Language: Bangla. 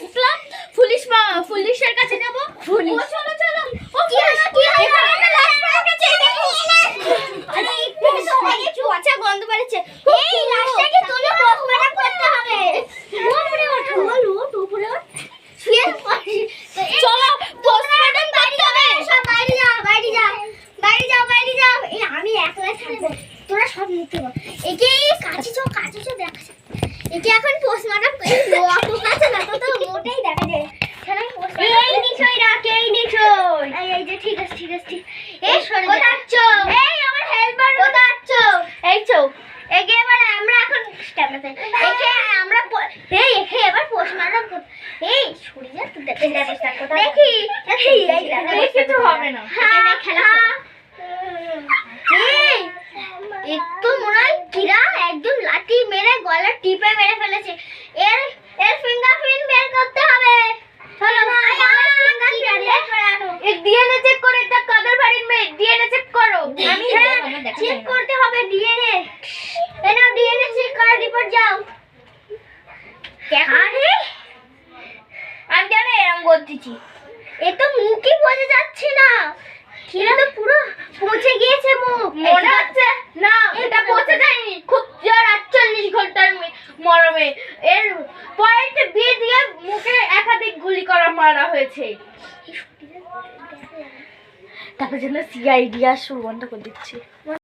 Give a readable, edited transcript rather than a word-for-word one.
দেখলাম পুলিশের কাছে যাব। চলো চলো। ও কি এখানে লাশ পাওয়া গেছে, দেখো। আরে একটু তো অনেক পচা গন্ধ বেরোচ্ছে। এই লাশটাকে তুলে পোস্টমর্টম করতে হবে। উপরে ওঠো, উপরে ওঠ। শুয়ে পড়ি। চলো পোস্টমর্টম করতে হবে। সব বাইরে যাও। এই আমি একলা থাকবো, তোরা সব নিতে পার। একে কাছে চো দেখা। একে এখন পোস্টমর্টম করি। অত কাছে না, তো মোটেই দেখা যায়। এই নিছই। এই যে ঠিক আছে। এই সরে যাচ্ছো। এই আমার হেল্পার কোথাচ্ছো? এই চো। একে এবার আমরা এখন স্ট্যাপে। একে আমরা একে এবার পোস্টমর্টম কর। এই সরে যা, তুই দেখি। এই কিছু হবে না। হ্যাঁ খেলা। এই একটু মনে হয় কিরা একদম লাঠি মেরে গলা টিপে মেরে ফেলেছে। এর ফিঙ্গারপ্রিন্ট বের করতে হবে। চলো এক ডিএনএ চেক করে। এটা কাদের বাড়ির মেয়ে, ডিএনএ চেক করো। আমি চেক করতে হবে ডিএনএ। এনাও ডিএনএ চেক করার রিপোর্ট যাও। আরে আমি জানি এরকম করতেছি। এ তো মুখই বোঝা যাচ্ছে না। এটা তো পুরো পচে গিয়েছে মুখ। মনে হচ্ছে না এটা পচে যায়নি। খুব জোর 48 ঘন্টার মরমে এর পয়েন্ট দিয়ে মুখে একাধিক গুলি করা মারা হয়েছে। তারপর যেন সিআইডি আর শুরু বন্ধ করে দিচ্ছি।